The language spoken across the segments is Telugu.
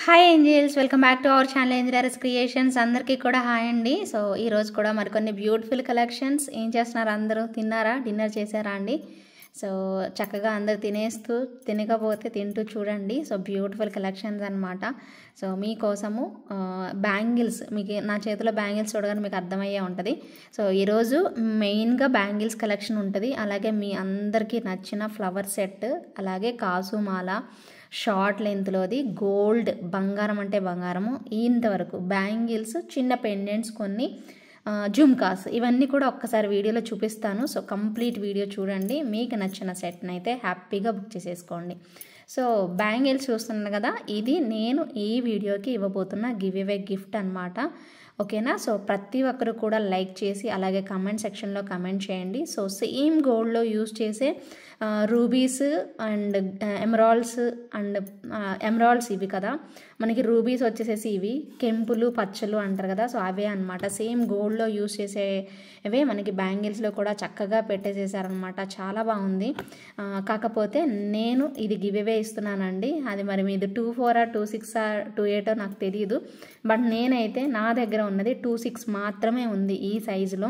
Hi angels, welcome back to our channel angels creations. అందరికీ కూడా హాయ్ అండి. సో ఈరోజు కూడా మరికొన్ని బ్యూటిఫుల్ కలెక్షన్స్. ఏం చేస్తున్నారు అందరూ? తిన్నారా? డిన్నర్ చేశారా అండి? సో చక్కగా అందరు తినేస్తూ తినకపోతే తింటూ చూడండి. సో బ్యూటిఫుల్ కలెక్షన్స్ అనమాట. సో మీకోసము బ్యాంగిల్స్, మీకు నా చేతిలో బ్యాంగిల్స్ చూడగానే మీకు అర్థమయ్యే ఉంటుంది. సో ఈరోజు మెయిన్గా బ్యాంగిల్స్ కలెక్షన్ ఉంటుంది. అలాగే మీ అందరికీ నచ్చిన ఫ్లవర్ సెట్, అలాగే కాసుమాల షార్ట్ లెంత్లోది గోల్డ్, బంగారం అంటే బంగారము, ఇంతవరకు బ్యాంగిల్స్, చిన్న పెండెంట్స్, కొన్ని జుమ్కాస్, ఇవన్నీ కూడా ఒక్కసారి వీడియోలో చూపిస్తాను. సో కంప్లీట్ వీడియో చూడండి. మీకు నచ్చిన సెట్ని అయితే హ్యాపీగా బుక్ చేసేసుకోండి. సో బ్యాంగిల్స్ చూస్తున్నారు కదా, ఇది నేను ఈ వీడియోకి ఇవ్వబోతున్న గివ్ అవే గిఫ్ట్ అనమాట. ఓకేనా? సో ప్రతి ఒక్కరు కూడా లైక్ చేసి అలాగే కమెంట్ సెక్షన్లో కమెంట్ చేయండి. సో సేమ్ గోల్డ్లో యూజ్ చేసే రూబీస్ అండ్ ఎమరాల్డ్స్ ఇవి కదా, మనకి రూబీస్ వచ్చేసేసి ఇవి కెంపులు పచ్చలు అంటారు కదా, సో అవే అనమాట. సేమ్ గోల్డ్లో యూజ్ చేసేవే మనకి బ్యాంగిల్స్లో కూడా చక్కగా పెట్టేసేసారనమాట. చాలా బాగుంది. కాకపోతే నేను ఇది గివ్ అవే ఇస్తున్నానండి. అది మరి మీది 24 26 28 నాకు తెలియదు. బట్ నేనైతే నా దగ్గర ఉన్నది 26 మాత్రమే ఉంది ఈ సైజులో.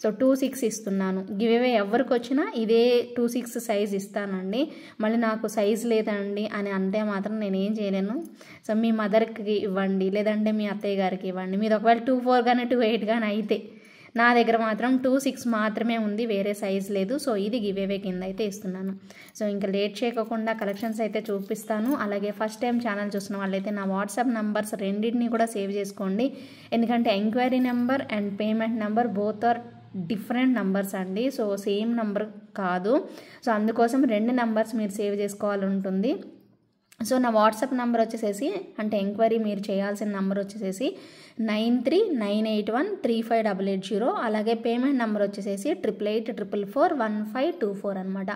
సో 26 ఇస్తున్నాను. గివ్ అవే ఎవరికి వచ్చినా ఇదే 26 సైజ్ ఇస్తానండి. మళ్ళీ నాకు సైజ్ లేదండి అని అంటే మాత్రం నేనేం చేయలేను. సో మీ మదర్కి ఇవ్వండి, లేదంటే మీ అత్తయ్య గారికి ఇవ్వండి. మీరు ఒకవేళ 24 కానీ 28 కానీ అయితే, నా దగ్గర మాత్రం 26 మాత్రమే ఉంది, వేరే సైజ్ లేదు. సో ఇది గివ్ అవే కింద అయితే ఇస్తున్నాను. సో ఇంకా లేట్ చేయకుండా కలెక్షన్స్ అయితే చూపిస్తాను. అలాగే ఫస్ట్ టైం ఛానల్ చూస్తున్న వాళ్ళైతే నా వాట్సాప్ నంబర్స్ రెండింటిని కూడా సేవ్ చేసుకోండి. ఎందుకంటే enquiry number and payment number both are different numbers అండి. సో సేమ్ నంబర్ కాదు. సో అందుకోసం 2 నంబర్స్ మీరు సేవ్ చేసుకోవాలి ఉంటుంది. సో నా వాట్సాప్ నెంబర్ వచ్చేసేసి, అంటే ఎంక్వైరీ మీరు చేయాల్సిన నెంబర్ వచ్చేసేసి 9398135880. అలాగే పేమెంట్ నెంబర్ వచ్చేసేసి 8884441524 అనమాట.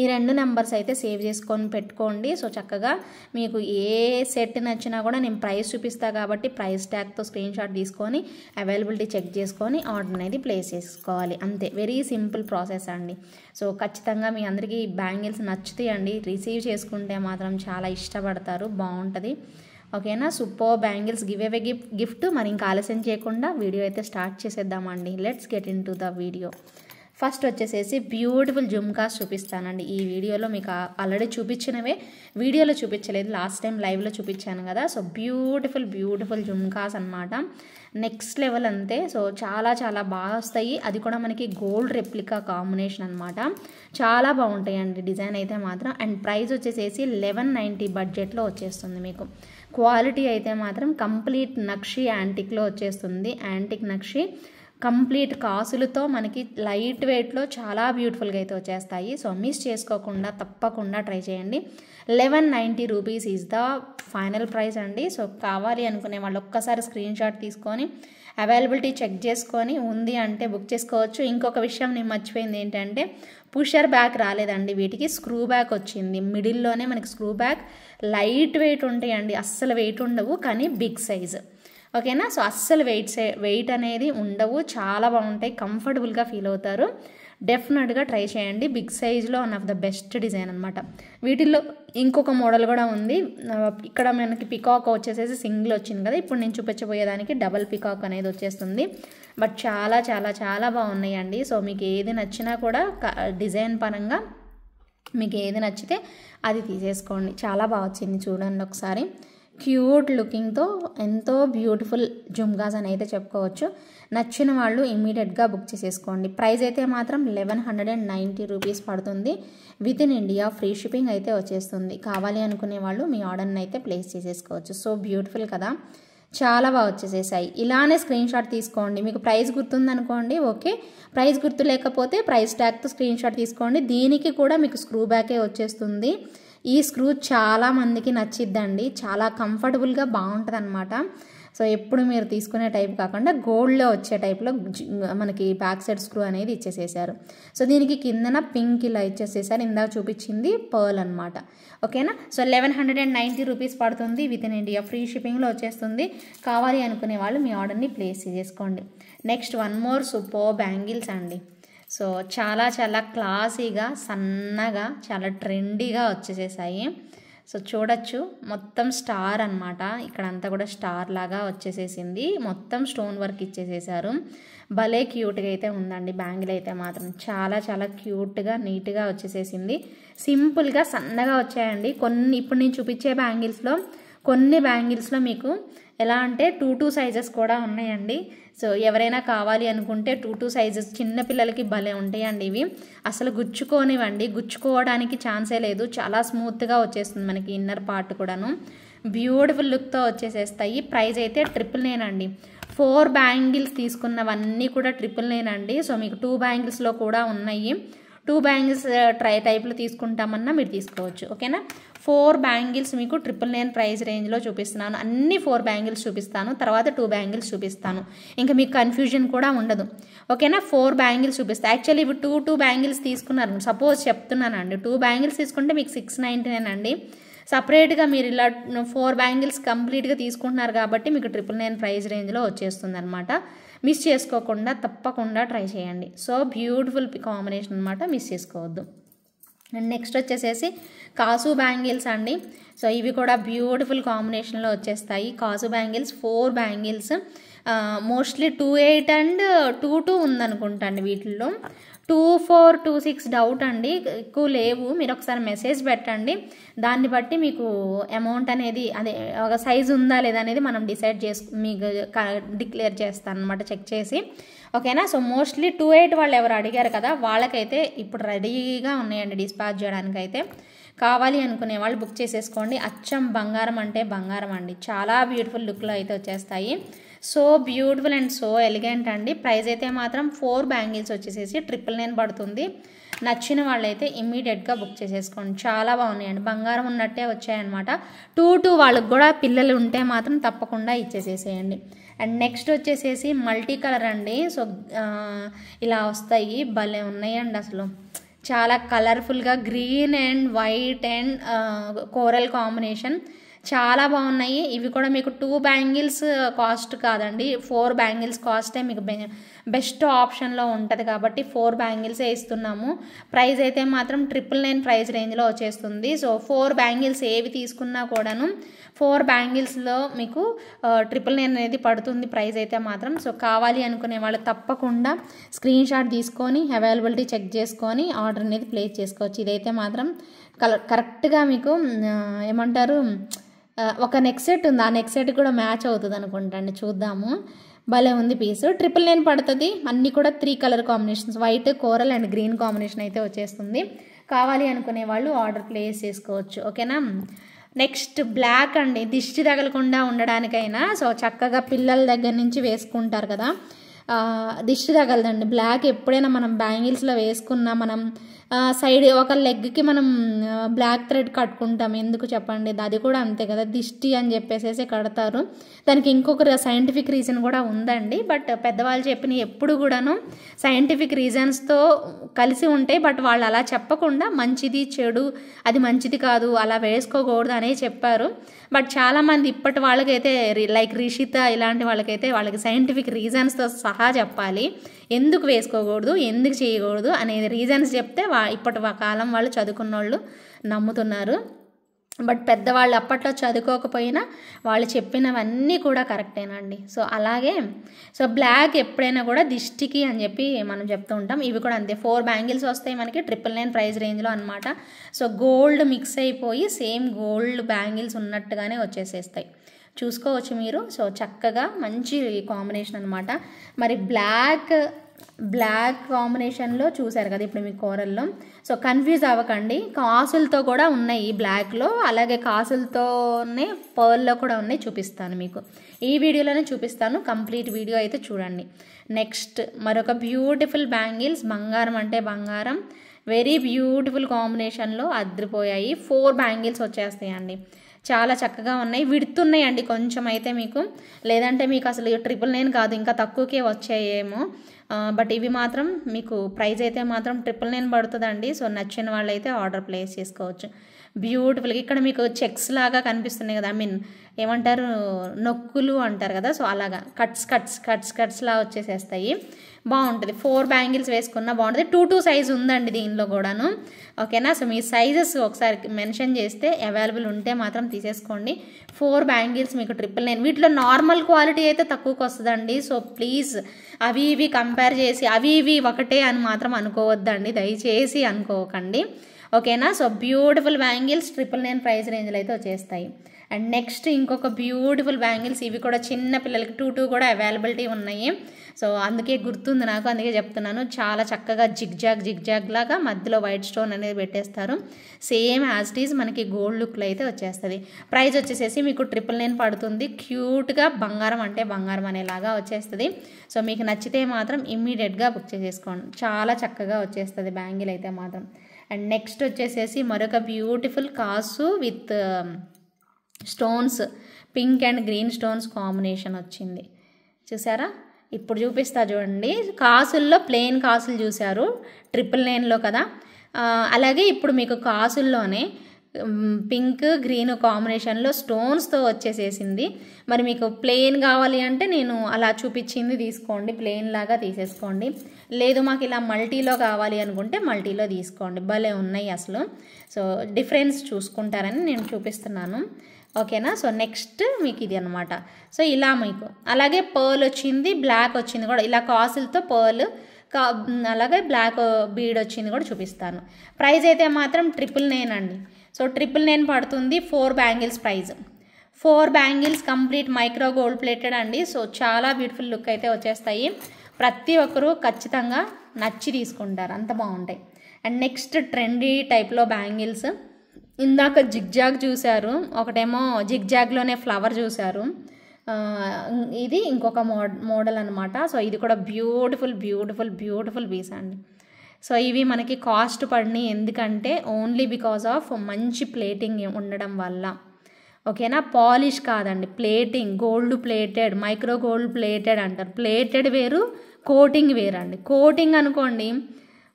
ఈ 2 నెంబర్స్ అయితే సేవ్ చేసుకొని పెట్టుకోండి. సో చక్కగా మీకు ఏ సెట్ నచ్చినా కూడా నేను ప్రైస్ చూపిస్తాను కాబట్టి ప్రైస్ ట్యాగ్తో స్క్రీన్ షాట్ తీసుకొని అవైలబిలిటీ చెక్ చేసుకొని ఆర్డర్ అనేది ప్లేస్ చేసుకోవాలి. అంతే, వెరీ సింపుల్ ప్రాసెస్ అండి. సో ఖచ్చితంగా మీ అందరికీ బ్యాంగిల్స్ నచ్చుతాయండి. రిసీవ్ చేసుకుంటే మాత్రం చాలా ఇష్టపడతారు, బాగుంటుంది. ఓకేనా? Super bangles give away gift. మరి ఇంకా ఆలస్యం చేయకుండా వీడియో అయితే స్టార్ట్ చేసేద్దామండి. Let's get into the video. First వచ్చేసేసి బ్యూటిఫుల్ జుమ్కాస్ చూపిస్తానండి. ఈ వీడియోలో మీకు ఆల్రెడీ చూపించినవే, వీడియోలో చూపించలేదు, లాస్ట్ టైం లైవ్లో చూపించాను కదా. సో బ్యూటిఫుల్ జుమ్కాస్ అనమాట. నెక్స్ట్ లెవెల్ అంతే. సో చాలా చాలా బాగా వస్తాయి. అది కూడా మనకి గోల్డ్ రెప్లికా కాంబినేషన్ అనమాట. చాలా బాగుంటాయండి డిజైన్ అయితే మాత్రం. అండ్ ప్రైస్ వచ్చేసేసి 1190 బడ్జెట్లో వచ్చేస్తుంది మీకు. క్వాలిటీ అయితే మాత్రం కంప్లీట్ నక్షి యాంటిక్లో వచ్చేస్తుంది. యాంటిక్ నక్షి కంప్లీట్ కాసులతో మనకి లైట్ వెయిట్లో చాలా బ్యూటిఫుల్గా అయితే వచ్చేస్తాయి. సో మిస్ చేసుకోకుండా తప్పకుండా ట్రై చేయండి. 1190 rupees is the final price అండి. సో కావాలి అనుకునే వాళ్ళు ఒక్కసారి స్క్రీన్ షాట్ తీసుకొని అవైలబిలిటీ చెక్ చేసుకొని ఉంది అంటే బుక్ చేసుకోవచ్చు. ఇంకొక విషయం నేను మర్చిపోయింది ఏంటంటే, పుషర్ బ్యాక్ రాలేదండి వీటికి, స్క్రూ బ్యాక్ వచ్చింది. మిడిల్లోనే మనకి స్క్రూ బ్యాక్. లైట్ వెయిట్ ఉంటాయండి, అస్సలు వెయిట్ ఉండవు, కానీ బిగ్ సైజ్. ఓకేనా? సో అస్సలు వెయిట్ అనేది ఉండవు, చాలా బాగుంటాయి, కంఫర్టబుల్గా ఫీల్ అవుతారు. డెఫినెట్గా ట్రై చేయండి. బిగ్ సైజ్లో one of the best design అనమాట. వీటిల్లో ఇంకొక మోడల్ కూడా ఉంది. ఇక్కడ మనకి పికాక్ వచ్చేసేసి సింగిల్ వచ్చింది కదా, ఇప్పుడు నేను చూపించబోయేదానికి డబల్ పికాక్ అనేది వచ్చేస్తుంది. బట్ చాలా చాలా చాలా బాగున్నాయండి. సో మీకు ఏది నచ్చినా కూడా డిజైన్ పరంగా మీకు ఏది నచ్చితే అది తీసేసుకోండి. చాలా బాగా వచ్చింది, చూడండి ఒకసారి. క్యూట్ లుకింగ్తో ఎంతో బ్యూటిఫుల్ జుమ్కాస్ అని అయితే చెప్పుకోవచ్చు. నచ్చిన వాళ్ళు ఇమీడియట్గా బుక్ చేసేసుకోండి. ప్రైస్ అయితే మాత్రం 1190 రూపీస్ పడుతుంది. With in India free shipping అయితే వచ్చేస్తుంది. కావాలి అనుకునే వాళ్ళు మీ ఆర్డర్ని అయితే ప్లేస్ చేసేసుకోవచ్చు. సో బ్యూటిఫుల్ కదా, చాలా బాగా వచ్చేసేసాయి. ఇలానే స్క్రీన్ షాట్ తీసుకోండి. మీకు ప్రైస్ గుర్తుందనుకోండి, ఓకే. ప్రైస్ గుర్తు లేకపోతే ప్రైస్ ట్యాగ్తో స్క్రీన్ షాట్ తీసుకోండి. దీనికి కూడా మీకు స్క్రూ బ్యాకే వచ్చేస్తుంది. ఈ స్క్రూ చాలా మందికి నచ్చిద్దండి, చాలా కంఫర్టబుల్గా బాగుంటుంది అనమాట. సో ఎప్పుడు మీరు తీసుకునే టైప్ కాకుండా గోల్డ్లో వచ్చే టైప్లో మనకి బ్యాక్ సైడ్ స్క్రూ అనేది ఇచ్చేసేసారు. సో దీనికి కిందన పింక్ ఇలా ఇచ్చేసేసారు. ఇందాక చూపించింది పర్ల్ అనమాట. ఓకేనా? సో 1190 రూపీస్ పడుతుంది. విత్ ఇన్ ఇండియా ఫ్రీ షిప్పింగ్లో వచ్చేస్తుంది. కావాలి అనుకునే వాళ్ళు మీ ఆర్డర్ని ప్లేస్ చేసుకోండి. Next one more super bangles అండి. సో చాలా చాలా క్లాసీగా, సన్నగా, చాలా ట్రెండీగా వచ్చేసేసాయి. సో చూడొచ్చు మొత్తం స్టార్ అనమాట, ఇక్కడంతా కూడా స్టార్ లాగా వచ్చేసేసింది, మొత్తం స్టోన్ వర్క్ ఇచ్చేసేసారు. భలే క్యూట్గా అయితే ఉందండి బ్యాంగిల్ అయితే మాత్రం, చాలా చాలా క్యూట్గా నీట్గా వచ్చేసేసింది. సింపుల్గా సన్నగా వచ్చాయండి కొన్ని. ఇప్పుడు నేను చూపించే బ్యాంగిల్స్లో కొన్ని బ్యాంగిల్స్లో మీకు ఎలా అంటే 2 సైజెస్ కూడా ఉన్నాయండి. సో ఎవరైనా కావాలి అనుకుంటే 2 సైజెస్ చిన్నపిల్లలకి భలే ఉంటాయండి ఇవి. అసలు గుచ్చుకోనివ్వండి, గుచ్చుకోవడానికి ఛాన్సే లేదు, చాలా స్మూత్గా వచ్చేస్తుంది మనకి ఇన్నర్ పార్ట్ కూడాను. బ్యూటిఫుల్ లుక్తో వచ్చేసేస్తాయి. ప్రైస్ అయితే 999 అండి. 4 బ్యాంగిల్స్ తీసుకున్నవన్నీ కూడా 999 అండి. సో మీకు 2 బ్యాంగిల్స్లో కూడా ఉన్నాయి. 2 బ్యాంగిల్స్ టైప్లో తీసుకుంటామన్నా మీరు తీసుకోవచ్చు. ఓకేనా, 4 బ్యాంగిల్స్ మీకు 999 ప్రైస్ రేంజ్లో చూపిస్తున్నాను. అన్ని 4 బ్యాంగిల్స్ చూపిస్తాను, తర్వాత 2 బ్యాంగిల్స్ చూపిస్తాను, ఇంకా మీకు కన్ఫ్యూజన్ కూడా ఉండదు. ఓకేనా, 4 బ్యాంగిల్స్ చూపిస్తాను. యాక్చువల్లీ ఇవి 2 బ్యాంగిల్స్ తీసుకున్నారు, సపోజ్ చెప్తున్నానండి. 2 బ్యాంగిల్స్ తీసుకుంటే మీకు 699 అండి. సపరేట్గా మీరు ఇలా 4 బ్యాంగిల్స్ కంప్లీట్గా తీసుకుంటున్నారు కాబట్టి మీకు 999 ప్రైస్ రేంజ్లో వచ్చేస్తుంది అనమాట. మిస్ చేసుకోకుండా తప్పకుండా ట్రై చేయండి. సో బ్యూటిఫుల్ కాంబినేషన్ అనమాట, మిస్ చేసుకోవద్దు. అండ్ నెక్స్ట్ వచ్చేసేసి కాసు బ్యాంగిల్స్ అండి. సో ఇవి కూడా బ్యూటిఫుల్ కాంబినేషన్లో వచ్చేస్తాయి. కాసు బ్యాంగిల్స్ 4 బ్యాంగిల్స్, మోస్ట్లీ 28 అండ్ 22 ఉందనుకుంటా అండి. వీటిల్లో 24, 26 డౌట్ అండి, ఎక్కువ లేవు. మీరు ఒకసారి మెసేజ్ పెట్టండి, దాన్ని బట్టి మీకు అమౌంట్ అనేది అదే ఒక సైజు ఉందా లేదా అనేది మనం డిసైడ్ మీకు డిక్లేర్ చేస్తాను అనమాట, చెక్ చేసి. ఓకేనా, సో మోస్ట్లీ 28 వాళ్ళు ఎవరు అడిగారు కదా, వాళ్ళకైతే ఇప్పుడు రెడీగా ఉన్నాయండి డిస్పాచ్ చేయడానికి. అయితే కావాలి అనుకునే వాళ్ళు బుక్ చేసేసుకోండి. అచ్చం బంగారం అంటే బంగారం అండి, చాలా బ్యూటిఫుల్ లుక్లో అయితే వచ్చేస్తాయి. So beautiful and so elegant అండి. ప్రైస్ అయితే మాత్రం 4 బ్యాంగిల్స్ వచ్చేసేసి 999 పడుతుంది. నచ్చిన వాళ్ళైతే ఇమ్మీడియట్గా బుక్ చేసేసుకోండి, చాలా బాగున్నాయండి, బంగారం ఉన్నట్టే వచ్చాయన్నమాట. 2 వాళ్ళకి కూడా పిల్లలు ఉంటే మాత్రం తప్పకుండా ఇచ్చేసేసేయండి. అండ్ నెక్స్ట్ వచ్చేసేసి మల్టీ కలర్ అండి. సో ఇలా వస్తాయి, భలే ఉన్నాయండి అసలు, చాలా కలర్ఫుల్గా green and white and coral combination, చాలా బాగున్నాయి. ఇవి కూడా మీకు 2 బ్యాంగిల్స్ కాస్ట్ కాదండి, 4 బ్యాంగిల్స్ కాస్టే మీకు బెస్ట్ ఆప్షన్లో ఉంటుంది కాబట్టి 4 బ్యాంగిల్సే ఇస్తున్నాము. ప్రైస్ అయితే మాత్రం 999 ప్రైస్ రేంజ్లో వచ్చేస్తుంది. సో 4 బ్యాంగిల్స్ ఏవి తీసుకున్నా కూడాను 4 బ్యాంగిల్స్లో మీకు 999 అనేది పడుతుంది ప్రైస్ అయితే మాత్రం. సో కావాలి అనుకునే వాళ్ళు తప్పకుండా స్క్రీన్ షాట్ తీసుకొని అవైలబిలిటీ చెక్ చేసుకొని ఆర్డర్ అనేది ప్లేస్ చేసుకోవచ్చు. ఇదైతే మాత్రం కరెక్ట్గా మీకు ఏమంటారు, ఒక నెక్ సెట్ ఉంది, ఆ నెక్ సెట్ కూడా మ్యాచ్ అవుతుంది అనుకుంటా అండి, చూద్దాము. భలే ఉంది పీసు, 999 పడుతుంది. అన్నీ కూడా 3 colour combinations, white, coral and green combination అయితే వచ్చేస్తుంది. కావాలి అనుకునే వాళ్ళు ఆర్డర్ ప్లేస్ చేసుకోవచ్చు. ఓకేనా, నెక్స్ట్ బ్లాక్ అండి, దిష్టి తగలకుండా ఉండడానికైనా సో చక్కగా పిల్లల దగ్గర నుంచి వేసుకుంటారు కదా, దిష్టి తగలదండి. బ్లాక్ ఎప్పుడైనా మనం బ్యాంగిల్స్లో వేసుకున్నా మనం సైడ్ ఒక లెగ్కి మనం బ్లాక్ థ్రెడ్ కట్టుకుంటాం, ఎందుకు చెప్పండి, అది కూడా అంతే కదా, దిష్టి అని చెప్పేసి కడతారు. దానికి ఇంకొక సైంటిఫిక్ రీజన్ కూడా ఉందండి, బట్ పెద్దవాళ్ళు చెప్పిన ఎప్పుడు కూడాను సైంటిఫిక్ రీజన్స్తో కలిసి ఉంటాయి. బట్ వాళ్ళు అలా చెప్పకుండా మంచిది చెడు, అది మంచిది కాదు, అలా వేసుకోకూడదు అనే చెప్పారు. బట్ చాలామంది ఇప్పటి వాళ్ళకైతే లైక్ రిషిత ఇలాంటి వాళ్ళకైతే వాళ్ళకి సైంటిఫిక్ రీజన్స్తో సహా చెప్పాలి, ఎందుకు వేసుకోకూడదు, ఎందుకు చేయకూడదు అనేది రీజన్స్ చెప్తే ఇప్పటి కాలం వాళ్ళు చదువుకున్న వాళ్ళు నమ్ముతున్నారు. బట్ పెద్దవాళ్ళు అప్పట్లో చదువుకోకపోయినా వాళ్ళు చెప్పినవన్నీ కూడా కరెక్టేనండి. సో అలాగే సో బ్లాక్ ఎప్పుడైనా కూడా దిష్టికి అని చెప్పి మనం చెప్తూ ఉంటాం. ఇవి కూడా అంతే, 4 బ్యాంగిల్స్ వస్తాయి మనకి 999 ప్రైస్ రేంజ్లో అనమాట. సో గోల్డ్ మిక్స్ అయిపోయి సేమ్ గోల్డ్ బ్యాంగిల్స్ ఉన్నట్టుగానే వచ్చేసేస్తాయి, చూసుకోవచ్చు మీరు. సో చక్కగా మంచి కాంబినేషన్ అనమాట. మరి బ్లాక్ కాంబినేషన్లో చూసారు కదా ఇప్పుడు మీ కోరల్లో. సో కన్ఫ్యూజ్ అవ్వకండి, కాసులతో కూడా ఉన్నాయి బ్లాక్లో, అలాగే కాసులతోనే పర్ల్లో కూడా ఉన్నాయి, చూపిస్తాను మీకు ఈ వీడియోలోనే చూపిస్తాను. కంప్లీట్ వీడియో అయితే చూడండి. నెక్స్ట్ మరొక బ్యూటిఫుల్ బ్యాంగిల్స్, బంగారం అంటే బంగారం, వెరీ బ్యూటిఫుల్ కాంబినేషన్లో అద్రిపోయాయి. 4 బ్యాంగిల్స్ వచ్చేస్తాయండి, చాలా చక్కగా ఉన్నాయి, విడుతున్నాయండి కొంచెం అయితే మీకు, లేదంటే మీకు అసలు 999 కాదు ఇంకా తక్కువకే వచ్చాయేమో. బట్ ఇవి మాత్రం మీకు ప్రైస్ అయితే మాత్రం 999 పడుతుందండి. సో నచ్చిన వాళ్ళైతే ఆర్డర్ ప్లేస్ చేసుకోవచ్చు. బ్యూటిఫుల్గా. ఇక్కడ మీకు చెక్స్ లాగా కనిపిస్తున్నాయి కదా, ఐ మీన్ ఏమంటారు, నొక్కులు అంటారు కదా, సో అలాగా కట్స్ లా వచ్చేసేస్తాయి. బాగుంటుంది. 4 బ్యాంగిల్స్ వేసుకున్నా బాగుంటుంది. 2 సైజ్ ఉందండి దీనిలో కూడాను. ఓకేనా. సో మీ సైజెస్ ఒకసారి మెన్షన్ చేస్తే అవైలబుల్ ఉంటే మాత్రం తీసేసుకోండి. 4 బ్యాంగిల్స్ మీకు 999. వీటిలో నార్మల్ క్వాలిటీ అయితే తక్కువకి వస్తుందండి. సో ప్లీజ్ అవి ఇవి కంపేర్ చేసి అవి ఇవి ఒకటే అని మాత్రం అనుకోవద్దండి, దయచేసి అనుకోకండి. ఓకేనా. సో బ్యూటిఫుల్ బ్యాంగిల్స్ 999 ప్రైస్ రేంజ్లో అయితే వచ్చేస్తాయి. అండ్ నెక్స్ట్ ఇంకొక బ్యూటిఫుల్ బ్యాంగిల్స్, ఇవి కూడా చిన్న పిల్లలకి 2 కూడా అవైలబిలిటీ ఉన్నాయి. సో అందుకే గుర్తుంది నాకు, అందుకే చెప్తున్నాను. చాలా చక్కగా జిగ్జాగ్ లాగా మధ్యలో వైట్ స్టోన్ అనేది పెట్టేస్తారు. సేమ్ యాజ్ ఇట్ ఈజ్ మనకి గోల్డ్ లుక్లో అయితే వచ్చేస్తుంది. ప్రైస్ వచ్చేసేసి మీకు 999 పడుతుంది. క్యూట్గా బంగారం అంటే బంగారం అనేలాగా వచ్చేస్తుంది. సో మీకు నచ్చితే మాత్రం ఇమ్మీడియట్గా బుక్ చేసేసుకోండి. చాలా చక్కగా వచ్చేస్తుంది బ్యాంగిల్ అయితే మాత్రం. అండ్ నెక్స్ట్ వచ్చేసేసి మరొక బ్యూటిఫుల్ కాసు with stones, pink and green stones combination వచ్చింది. చూసారా, ఇప్పుడు చూపిస్తా చూడండి. కాసుల్లో ప్లెయిన్ కాసులు చూశారు 999లో కదా, అలాగే ఇప్పుడు మీకు కాసుల్లోనే పింక్ గ్రీన్ కాంబినేషన్లో స్టోన్స్తో వచ్చేసేసింది. మరి మీకు ప్లెయిన్ కావాలి అంటే నేను అలా చూపించింది తీసుకోండి, ప్లెయిన్ లాగా తీసేసుకోండి. లేదు మాకు ఇలా మల్టీలో కావాలి అనుకుంటే మల్టీలో తీసుకోండి. భలే ఉన్నాయి అసలు. సో డిఫరెన్స్ చూసుకుంటారని నేను చూపిస్తున్నాను. ఓకేనా. సో నెక్స్ట్ మీకు ఇది అనమాట. సో ఇలా మీకు అలాగే పర్ల్ వచ్చింది, బ్లాక్ వచ్చింది కూడా, ఇలా కాసులతో పర్ల్ అలాగే బ్లాక్ బీడ్ వచ్చింది కూడా చూపిస్తాను. ప్రైస్ అయితే మాత్రం 999 అండి. సో 999 పడుతుంది. 4 bangles price. 4 bangles complete micro gold plated అండి. సో చాలా బ్యూటిఫుల్ లుక్ అయితే వచ్చేస్తాయి. ప్రతి ఒక్కరూ ఖచ్చితంగా నచ్చి తీసుకుంటారు, అంత బాగుంటాయి. అండ్ నెక్స్ట్ ట్రెండీ టైప్లో బ్యాంగిల్స్, ఇందాక జిగ్జాగ్ చూశారు, ఒకటేమో జిగ్జాగ్లోనే ఫ్లవర్ చూశారు, ఇది ఇంకొక మోడల్ అనమాట. సో ఇది కూడా బ్యూటిఫుల్ పీస్ అండి. సో ఇవి మనకి కాస్ట్ పడినాయి ఎందుకంటే ఓన్లీ బికాజ్ ఆఫ్ మంచి ప్లేటింగ్ ఉండడం వల్ల. ఓకేనా. పాలిష్ కాదండి, plating, gold plated, micro gold plated అంటారు. ప్లేటెడ్ వేరు, కోటింగ్ వేరు అండి. కోటింగ్ అనుకోండి,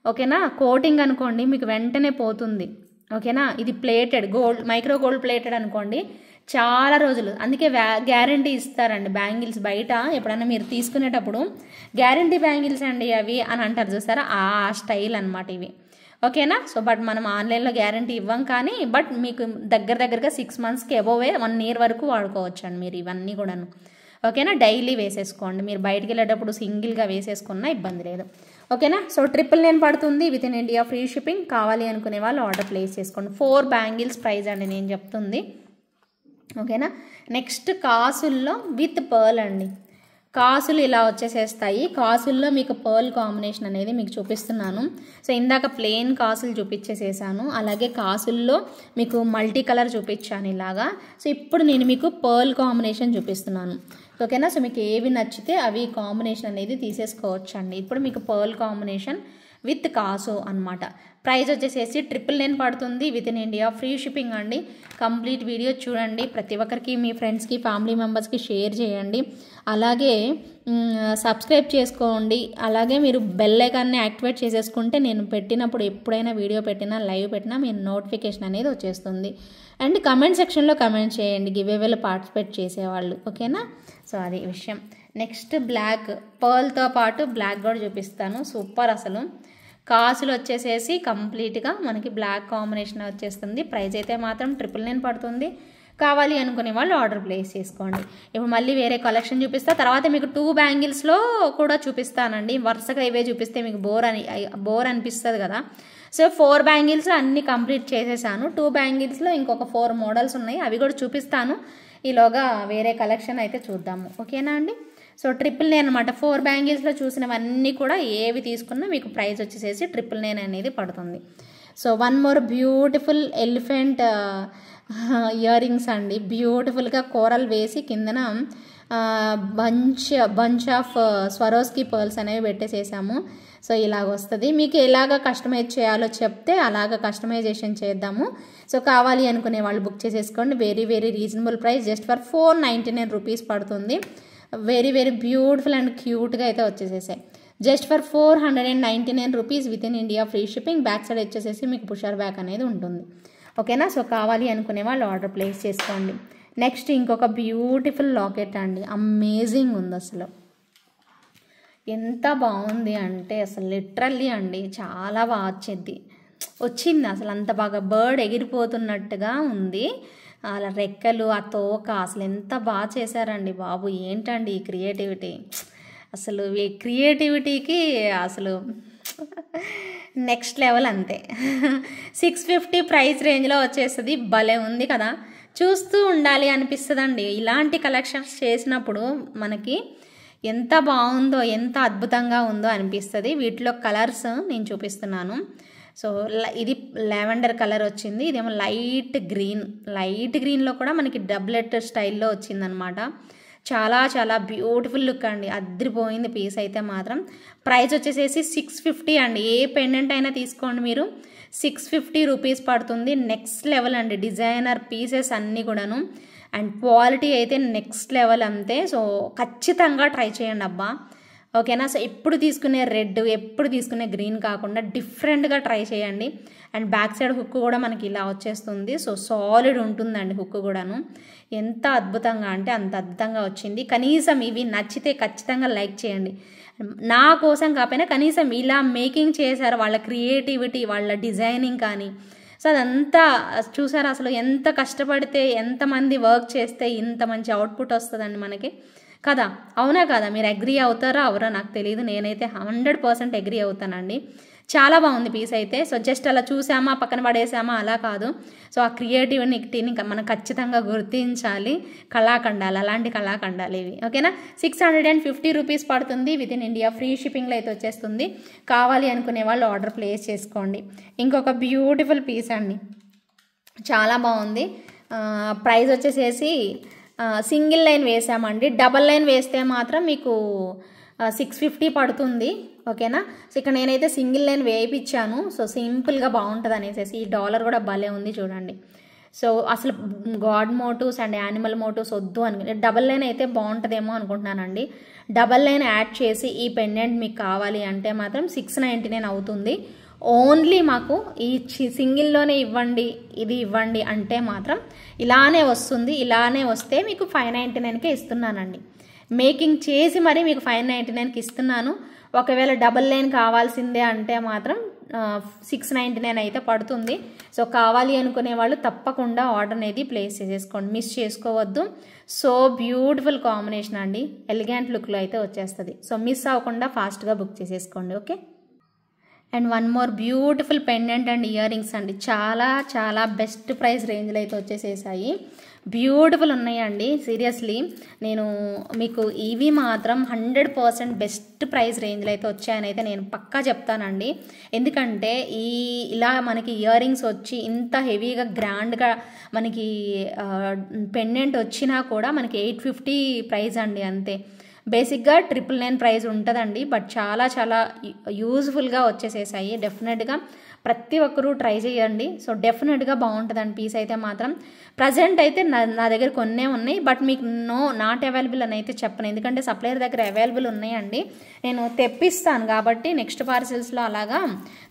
ఓకేనా, కోటింగ్ అనుకోండి మీకు వెంటనే పోతుంది. ఓకేనా. ఇది plated gold, micro gold plated అనుకోండి చాలా రోజులు, అందుకే గ్యారంటీ ఇస్తారండి బ్యాంగిల్స్. బయట ఎప్పుడైనా మీరు తీసుకునేటప్పుడు గ్యారంటీ బ్యాంగిల్స్ అండి అవి అని అంటారు చూస్తారా, ఆ స్టైల్ అనమాట ఇవి. ఓకేనా. సో బట్ మనం ఆన్లైన్లో గ్యారంటీ ఇవ్వం, కానీ బట్ మీకు దగ్గరగా 6 మంత్స్కి అబోవే 1 year వరకు వాడుకోవచ్చు అండి మీరు ఇవన్నీ కూడాను. ఓకేనా. డైలీ వేసేసుకోండి, మీరు బయటికి వెళ్ళేటప్పుడు సింగిల్గా వేసేసుకున్నా ఇబ్బంది లేదు. ఓకేనా. సో 999 పడుతుంది, with in India free shipping. కావాలి అనుకునే వాళ్ళు ఆర్డర్ ప్లేస్ చేసుకోండి. 4 బ్యాంగిల్స్ ప్రైస్ అండి నేను చెప్తుంది. ఓకేనా. నెక్స్ట్ కాసుల్లో విత్ పర్ల్ అండి. కాసులు ఇలా వచ్చేసేస్తాయి. కాసుల్లో మీకు పర్ల్ కాంబినేషన్ అనేది మీకు చూపిస్తున్నాను. సో ఇందాక ప్లెయిన్ కాసులు చూపించేసేసాను, అలాగే కాసుల్లో మీకు మల్టీ కలర్ చూపించాను ఇలాగా. సో ఇప్పుడు నేను మీకు పర్ల్ కాంబినేషన్ చూపిస్తున్నాను. ఓకేనా. సో మీకు ఏవి నచ్చితే అవి కాంబినేషన్ అనేది తీసేసుకోవచ్చు అండి. ఇప్పుడు మీకు పర్ల్ కాంబినేషన్ విత్ కాసు అనమాట. ప్రైస్ వచ్చేసేసి 999 పడుతుంది, with in India free shipping అండి. కంప్లీట్ వీడియో చూడండి, ప్రతి ఒక్కరికి మీ ఫ్రెండ్స్కి ఫ్యామిలీ మెంబర్స్కి షేర్ చేయండి, అలాగే సబ్స్క్రైబ్ చేసుకోండి. అలాగే మీరు బెల్ ఐకాన్ని యాక్టివేట్ చేసేసుకుంటే నేను పెట్టినప్పుడు ఎప్పుడైనా వీడియో పెట్టినా లైవ్ పెట్టినా మీరు నోటిఫికేషన్ అనేది వచ్చేస్తుంది. అండ్ కమెంట్ సెక్షన్లో కమెంట్ చేయండి గివేవేలో పార్టిసిపేట్ చేసేవాళ్ళు. ఓకేనా. సో అది విషయం. నెక్స్ట్ బ్లాక్, పర్ల్తో పాటు బ్లాక్ కూడా చూపిస్తాను. సూపర్ అసలు. కాసులు వచ్చేసేసి కంప్లీట్గా మనకి బ్లాక్ కాంబినేషన్ వచ్చేస్తుంది. ప్రైస్ అయితే మాత్రం 999 పడుతుంది. కావాలి అనుకునే వాళ్ళు ఆర్డర్ ప్లేస్ చేసుకోండి. ఇప్పుడు మళ్ళీ వేరే కలెక్షన్ చూపిస్తా, తర్వాత మీకు 2 బ్యాంగిల్స్లో కూడా చూపిస్తానండి. వరుసగా ఇవే చూపిస్తే మీకు బోర్ అనిపిస్తుంది కదా. సో 4 బ్యాంగిల్స్ అన్నీ కంప్లీట్ చేసేసాను. 2 బ్యాంగిల్స్లో ఇంకొక 4 మోడల్స్ ఉన్నాయి, అవి కూడా చూపిస్తాను. ఈలోగా వేరే కలెక్షన్ అయితే చూద్దాము. ఓకేనా అండి. సో 999 అనమాట. 4 బ్యాంగిల్స్లో చూసినవన్నీ కూడా ఏవి తీసుకున్నా మీకు ప్రైస్ వచ్చేసేసి 999 అనేది పడుతుంది. So 1 more beautiful elephant ear rings అండి. బ్యూటిఫుల్గా కోరల్ వేసి కిందన బంచ్ ఆఫ్ స్వరోస్కి పర్ల్స్ అనేవి పెట్టేసేసాము. సో ఇలాగ వస్తుంది. మీకు ఎలాగ కస్టమైజ్ చేయాలో చెప్తే అలాగ కస్టమైజేషన్ చేద్దాము. సో కావాలి అనుకునే వాళ్ళు బుక్ చేసేసుకోండి. Very reasonable price, just for 499 rupees పడుతుంది. వెరీ బ్యూటిఫుల్ అండ్ క్యూట్గా అయితే వచ్చేసేసాయి. Just for 499 rupees within India free shipping. Back side వచ్చేసేసి మీకు పుషర్ బ్యాక్ అనేది ఉంటుంది. ఓకేనా. సో కావాలి అనుకునే వాళ్ళు ఆర్డర్ ప్లేస్ చేసుకోండి. నెక్స్ట్ ఇంకొక బ్యూటిఫుల్ లాకెట్ అండి, అమేజింగ్ ఉంది అసలు. ఎంత బాగుంది అంటే అసలు లిటరల్లీ అండి చాలా బాగా వచ్చింది అసలు. అంత బాగా బర్డ్ ఎగిరిపోతున్నట్టుగా ఉంది. అలా రెక్కలు, ఆ తోక అసలు ఎంత బాగా చేశారండి బాబు. ఏంటండి ఈ క్రియేటివిటీ, అసలు ఈ క్రియేటివిటీకి అసలు నెక్స్ట్ లెవెల్ అంతే. 650 ప్రైస్ రేంజ్లో వచ్చేస్తుంది. భలే ఉంది కదా, చూస్తూ ఉండాలి అనిపిస్తుందండి. ఇలాంటి కలెక్షన్స్ చేసినప్పుడు మనకి ఎంత బాగుందో, ఎంత అద్భుతంగా ఉందో అనిపిస్తుంది. వీటిలో కలర్స్ నేను చూపిస్తున్నాను. సో ఇది లావెండర్ కలర్ వచ్చింది, ఇదేమో లైట్ గ్రీన్లో కూడా మనకి డబ్లెట్ స్టైల్లో వచ్చిందనమాట. చాలా చాలా బ్యూటిఫుల్ లుక్ అండి, అద్రిపోయింది పీస్ అయితే మాత్రం. ప్రైస్ వచ్చేసేసి 650 అండి. ఏ పెండెంట్ అయినా తీసుకోండి మీరు, 650 రూపీస్ పడుతుంది. నెక్స్ట్ లెవెల్ అండి, డిజైనర్ పీసెస్ అన్నీ కూడాను. అండ్ క్వాలిటీ అయితే నెక్స్ట్ లెవెల్ అంతే. సో ఖచ్చితంగా ట్రై చేయండి అబ్బా, ఓకేనా. సో ఎప్పుడు తీసుకునే రెడ్, ఎప్పుడు తీసుకునే గ్రీన్ కాకుండా డిఫరెంట్గా ట్రై చేయండి. అండ్ బ్యాక్ సైడ్ హుక్ కూడా మనకి ఇలా వచ్చేస్తుంది. సో సాలిడ్ ఉంటుందండి హుక్ కూడాను. ఎంత అద్భుతంగా అంటే అంత అద్భుతంగా వచ్చింది. కనీసం ఇవి నచ్చితే ఖచ్చితంగా లైక్ చేయండి. నా కోసం కాకపోయినా కనీసం ఇలా మేకింగ్ చేశారు, వాళ్ళ క్రియేటివిటీ, వాళ్ళ డిజైనింగ్ కానీ. సో అదంతా చూసారు అసలు, ఎంత కష్టపడితే, ఎంతమంది వర్క్ చేస్తే ఇంత మంచి అవుట్పుట్ వస్తుందండి మనకి కదా. అవునా కదా, మీరు అగ్రీ అవుతారా అవరా నాకు తెలియదు, నేనైతే 100% అగ్రీ అవుతానండి. చాలా బాగుంది పీస్ అయితే. సో జస్ట్ అలా చూసామా పక్కన పడేసామా అలా కాదు. సో ఆ క్రియేటివిటీని మనం ఖచ్చితంగా గుర్తించాలి. కళాఖండాలు, అలాంటి కళాఖండాలు ఇవి, ఓకేనా. 650 రూపీస్ పడుతుంది. విత్ ఇన్ ఇండియా ఫ్రీ షిప్పింగ్లో అయితే వచ్చేస్తుంది. కావాలి అనుకునే వాళ్ళు ఆర్డర్ ప్లేస్ చేసుకోండి. ఇంకొక బ్యూటిఫుల్ పీస్ అండి, చాలా బాగుంది. ప్రైస్ వచ్చేసేసి సింగిల్ లైన్ వేసామండి, డబల్ లైన్ వేస్తే మాత్రం మీకు 650 పడుతుంది, ఓకేనా. సో ఇక్కడ నేనైతే సింగిల్ లైన్ వేయించాను. సో సింపుల్గా బాగుంటుంది అనేసి. ఈ డాలర్ కూడా భలే ఉంది చూడండి. సో అసలు god motives and animal motives వద్దు అని డబల్ లైన్ అయితే బాగుంటుందేమో అనుకుంటున్నానండి. డబల్ లైన్ యాడ్ చేసి ఈ పెండెంట్ మీకు కావాలి అంటే మాత్రం 699 అవుతుంది. ఓన్లీ మాకు ఈ సింగిల్లోనే ఇవ్వండి, ఇది ఇవ్వండి అంటే మాత్రం ఇలానే వస్తుంది. ఇలానే వస్తే మీకు 599కే ఇస్తున్నానండి. మేకింగ్ చేసి మరి మీకు 599కి ఇస్తున్నాను. ఒకవేళ డబల్ లైన్ కావాల్సిందే అంటే మాత్రం 699 అయితే పడుతుంది. సో కావాలి అనుకునే వాళ్ళు తప్పకుండా ఆర్డర్ అనేది ప్లేస్ చేసేసుకోండి, మిస్ చేసుకోవద్దు. సో బ్యూటిఫుల్ కాంబినేషన్ అండి, ఎలిగెంట్ లుక్లో అయితే వచ్చేస్తుంది. సో మిస్ అవ్వకుండా ఫాస్ట్గా బుక్ చేసేసుకోండి, okay. And one more beautiful pendant and ear rings అండి, చాలా చాలా బెస్ట్ ప్రైస్ రేంజ్లో అయితే వచ్చేసేసాయి. బ్యూటిఫుల్ ఉన్నాయండి, సీరియస్లీ నేను మీకు ఇవి మాత్రం 100% బెస్ట్ ప్రైస్ రేంజ్లో అయితే వచ్చాయని అయితే నేను పక్కా చెప్తానండి. ఎందుకంటే ఇలా మనకి ఇయర్ రింగ్స్ వచ్చి ఇంత హెవీగా గ్రాండ్గా మనకి పెండెంట్ వచ్చినా కూడా మనకి 850 ప్రైస్ అండి అంతే. బేసిక్గా 999 ప్రైస్ ఉంటుందండి, బట్ చాలా చాలా యూజ్ఫుల్గా వచ్చేసేసాయి. డెఫినెట్గా ప్రతి ఒక్కరూ ట్రై చేయండి. సో డెఫినెట్గా బాగుంటుందండి పీస్ అయితే మాత్రం. ప్రజెంట్ అయితే నా దగ్గర కొన్నే ఉన్నాయి, బట్ మీకు నాట్ అవైలబుల్ అని అయితే చెప్పను, ఎందుకంటే సప్లయర్ దగ్గర అవైలబుల్ ఉన్నాయండి. నేను తెప్పిస్తాను కాబట్టి నెక్స్ట్ పార్సిల్స్లో అలాగా.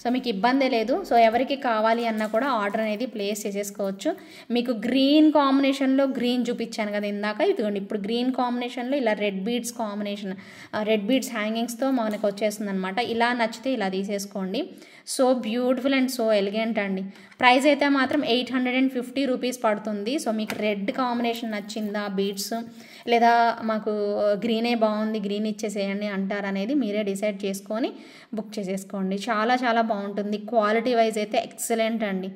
సో మీకు ఇబ్బంది లేదు. సో ఎవరికి కావాలి అన్నా కూడా ఆర్డర్ అనేది ప్లేస్ చేసేసుకోవచ్చు. మీకు గ్రీన్ కాంబినేషన్లో గ్రీన్ చూపించాను కదా ఇందాక, ఇదిగోండి ఇప్పుడు గ్రీన్ కాంబినేషన్లో ఇలా red beads combination, red beads హ్యాంగింగ్స్తో మనకు వచ్చేస్తుంది అనమాట. ఇలా నచ్చితే ఇలా తీసేసుకోండి. So beautiful and so elegant అండి. ప్రైస్ అయితే మాత్రం 850 రూపీస్ పడుతుంది. సో మీకు రెడ్ కాంబినేషన్ నచ్చిందా బీడ్స్, లేదా మాకు గ్రీనే బాగుంది గ్రీన్ ఇచ్చేసేయండి అంటారనేది మీరే డిసైడ్ చేసుకొని బుక్ చేసేసుకోండి. చాలా చాలా బాగుంటుంది. క్వాలిటీ వైజ్ అయితే ఎక్సలెంట్ అండి,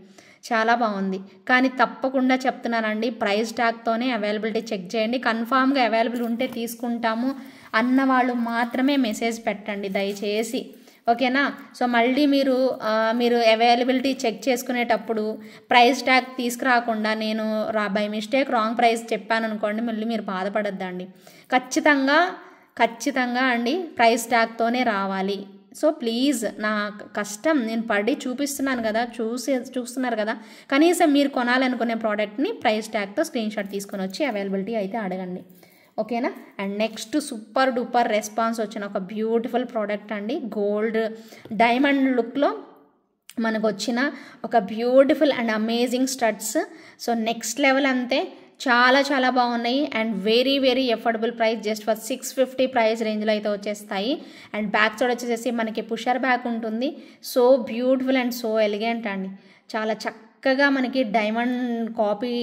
చాలా బాగుంది. కానీ తప్పకుండా చెప్తున్నానండి, ప్రైస్ ట్యాగ్తోనే అవైలబిలిటీ చెక్ చేయండి. కన్ఫామ్గా అవైలబుల్ ఉంటే తీసుకుంటాము అన్నవాళ్ళు మాత్రమే మెసేజ్ పెట్టండి దయచేసి, ఓకేనా. సో మళ్ళీ మీరు అవైలబిలిటీ చెక్ చేసుకునేటప్పుడు ప్రైస్ ట్యాగ్ తీసుకురాకుండా నేను బై మిస్టేక్ రాంగ్ ప్రైస్ చెప్పాను అనుకోండి, మళ్ళీ మీరు బాధపడద్దండి. ఖచ్చితంగా అండి ప్రైస్ ట్యాగ్తోనే రావాలి. సో ప్లీజ్, నా కష్టం నేను పడి చూపిస్తున్నాను కదా, చూస్తున్నారు కదా, కనీసం మీరు కొనాలనుకునే ప్రోడక్ట్ని ప్రైస్ ట్యాగ్తో స్క్రీన్ షాట్ తీసుకొని వచ్చి అవైలబిలిటీ అయితే అడగండి, ఓకేనా. And next super duper response వచ్చిన ఒక బ్యూటిఫుల్ ప్రోడక్ట్ అండి, గోల్డ్ డైమండ్ లుక్లో మనకు వచ్చిన ఒక beautiful and amazing studs. So next level అంతే, చాలా చాలా బాగున్నాయి and very very affordable price, just for 650 price రేంజ్లో అయితే వచ్చేస్తాయి. అండ్ బ్యాక్ సైడ్ వచ్చేసి మనకి పుషర్ బ్యాక్ ఉంటుంది. So beautiful and so elegant అండి, చాలా చక్కగా మనకి డైమండ్ కాపీ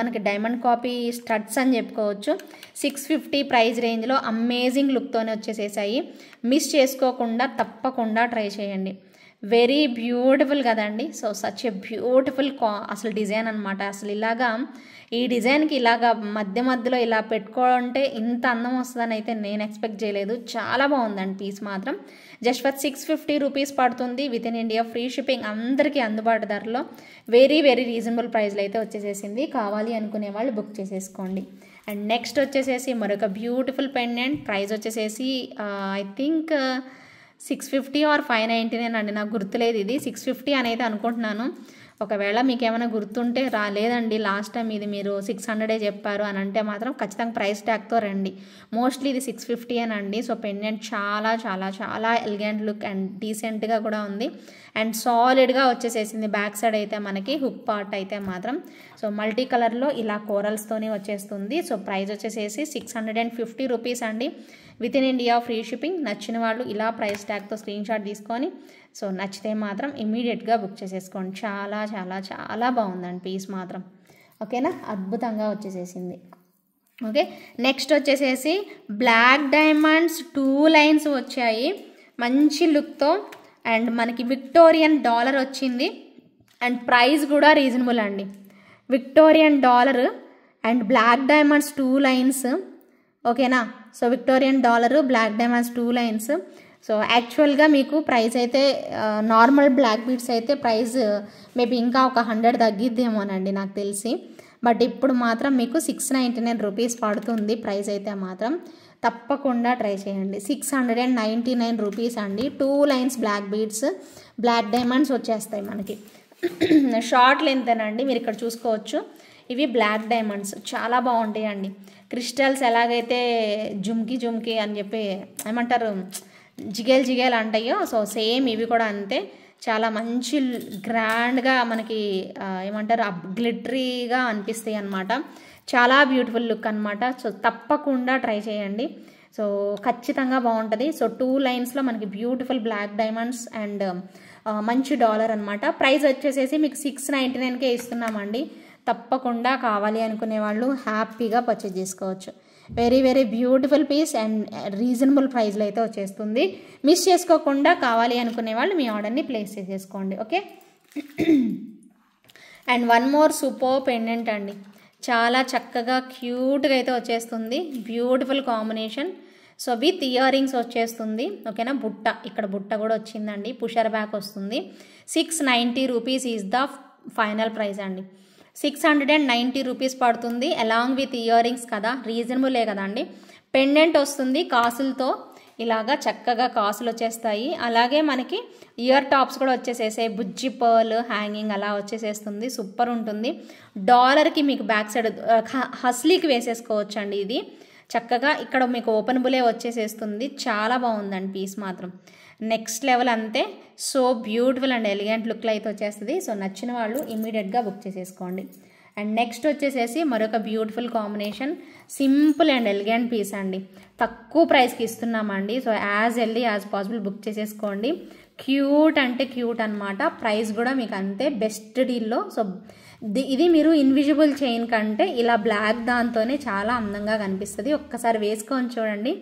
మనకి డైమండ్ కాపీ స్టడ్స్ అని చెప్పుకోవచ్చు. 650 ప్రైస్ రేంజ్లో అమేజింగ్ లుక్తోనే వచ్చేసేసాయి. మిస్ చేసుకోకుండా తప్పకుండా ట్రై చేయండి. వెరీ బ్యూటిఫుల్ కదండి. సో సచ్ ఎ బ్యూటిఫుల్ అసలు డిజైన్ అనమాట. అసలు ఇలాగా ఈ డిజైన్కి ఇలాగా మధ్య మధ్యలో ఇలా పెట్టుకుంటే ఇంత అందం వస్తుందని అయితే నేను ఎక్స్పెక్ట్ చేయలేదు. చాలా బాగుందండి పీస్ మాత్రం. జస్ట్ ఫర్ 650 రూపీస్ పడుతుంది, with in India free shipping, అందరికీ అందుబాటు ధరలో వెరీ వెరీ రీజనబుల్ ప్రైస్లో అయితే వచ్చేసేసింది. కావాలి అనుకునే వాళ్ళు బుక్ చేసేసుకోండి. అండ్ నెక్స్ట్ వచ్చేసేసి మరొక బ్యూటిఫుల్ పెండెంట్, ప్రైస్ వచ్చేసేసి ఐ థింక్ 650 ఆర్ 599 అండి, నాకు గుర్తులేదు. ఇది 650 అనేది అనుకుంటున్నాను. ఒకవేళ మీకు ఏమైనా గుర్తుంటే రాలేదండి, లాస్ట్ టైం ఇది మీరు 600 చెప్పారు అని అంటే మాత్రం ఖచ్చితంగా ప్రైస్ ట్యాగ్తో రండి. మోస్ట్లీ ఇది 650 అనండి. సో పెండెంట్ చాలా చాలా చాలా ఎలిగెంట్ లుక్ అండ్ డీసెంట్గా కూడా ఉంది అండ్ సాలిడ్గా వచ్చేసేసింది. బ్యాక్ సైడ్ అయితే మనకి హుక్ పార్ట్ అయితే మాత్రం సో మల్టీ కలర్లో ఇలా కోరల్స్తోనే వచ్చేస్తుంది. సో ప్రైస్ వచ్చేసేసి 650 రూపీస్ అండి, with in India free shipping. నచ్చిన వాళ్ళు ఇలా ప్రైస్ ట్యాగ్తో స్క్రీన్ షాట్ తీసుకొని సో నచ్చితే మాత్రం ఇమీడియట్గా బుక్ చేసేసుకోండి. చాలా చాలా చాలా బాగుందండి పీస్ మాత్రం. ఓకేనా, అద్భుతంగా వచ్చేసేసింది. ఓకే, నెక్స్ట్ వచ్చేసేసి బ్లాక్ డైమండ్స్ 2 లైన్స్ వచ్చాయి మంచి లుక్తో అండ్ మనకి విక్టోరియన్ డాలర్ వచ్చింది అండ్ ప్రైస్ కూడా రీజనబుల్ అండి. Victorian dollar and black diamonds 2 lines. ఓకేనా, so Victorian dollar black diamonds 2 lines. So యాక్చువల్గా మీకు ప్రైస్ అయితే నార్మల్ బ్లాక్ బీడ్స్ అయితే ప్రైస్ మేబీ ఇంకా ఒక 100 తగ్గిద్దేమోనండి నాకు తెలిసి. బట్ ఇప్పుడు మాత్రం మీకు 699 రూపీస్ పడుతుంది ప్రైస్ అయితే మాత్రం. తప్పకుండా ట్రై చేయండి. 699 రూపీస్ అండి. 2 lines black beads, black diamonds వచ్చేస్తాయి మనకి. షార్ట్ లెంతేనండి, మీరు ఇక్కడ చూసుకోవచ్చు. ఇవి బ్లాక్ డైమండ్స్ చాలా బాగుంటాయి అండి. క్రిస్టల్స్ ఎలాగైతే జుమ్కి జుమ్కి అని చెప్పి ఏమంటారు జిగేల్ జిగేల్ అంటాయో, సో సేమ్ ఇవి కూడా అంతే. చాలా మంచి గ్రాండ్గా మనకి ఏమంటారు గ్లిటరీగా అనిపిస్తాయి అన్నమాట. చాలా బ్యూటిఫుల్ లుక్ అనమాట. సో తప్పకుండా ట్రై చేయండి. సో ఖచ్చితంగా బాగుంటుంది. సో 2 లైన్స్లో మనకి బ్యూటిఫుల్ బ్లాక్ డైమండ్స్ అండ్ మంచి డాలర్ అనమాట. ప్రైస్ వచ్చేసేసి మీకు 699కే ఇస్తున్నామండి. తప్పకుండా కావాలి అనుకునే వాళ్ళు హ్యాపీగా పర్చేజ్ చేసుకోవచ్చు. Very very beautiful piece and reasonable ప్రైస్లో అయితే వచ్చేస్తుంది. మిస్ చేసుకోకుండా కావాలి అనుకునే వాళ్ళు మీ ఆర్డర్ని ప్లేస్ చేసేసుకోండి. Okay, and one more super pendant అండి, చాలా చక్కగా క్యూట్గా అయితే వచ్చేస్తుంది. Beautiful combination. So with ear rings వచ్చేస్తుంది. ఓకేనా, బుట్ట ఇక్కడ బుట్ట కూడా వచ్చిందండి. పుషర్ బ్యాక్ వస్తుంది. 690 rupees is the final price అండి. 690 రూపీస్ పడుతుంది అలాంగ్ విత్ ఇయర్ రింగ్స్ కదా, రీజనబులే కదండి. పెండెంట్ వస్తుంది కాసులతో, ఇలాగా చక్కగా కాసులు వచ్చేస్తాయి. అలాగే మనకి ఇయర్ టాప్స్ కూడా వచ్చేసేసాయి. బుజ్జి పర్ల్ హ్యాంగింగ్ అలా వచ్చేసేస్తుంది. సూపర్ ఉంటుంది. డాలర్కి మీకు బ్యాక్ సైడ్ హస్లీకి వేసేసుకోవచ్చు అండి. ఇది చక్కగా ఇక్కడ మీకు ఓపెనబులే వచ్చేసేస్తుంది. చాలా బాగుందండి పీస్ మాత్రం. నెక్స్ట్ లెవెల్ అంతే. సో బ్యూటిఫుల్ అండ్ ఎలిగెంట్ లుక్లో అయితే వచ్చేస్తుంది. సో నచ్చిన వాళ్ళు ఇమీడియట్గా బుక్ చేసేసుకోండి. అండ్ నెక్స్ట్ వచ్చేసేసి మరొక beautiful combination, simple and elegant piece అండి. తక్కువ ప్రైస్కి ఇస్తున్నామండి. So as early as possible book చేసేసుకోండి. క్యూట్ అంటే క్యూట్ అనమాట. ప్రైస్ కూడా మీకు అంతే బెస్ట్ డీల్లో. సో ఇది మీరు ఇన్విజిబుల్ చైన్ కంటే ఇలా బ్లాక్ దాంతోనే చాలా అందంగా కనిపిస్తుంది. ఒక్కసారి వేసుకొని చూడండి,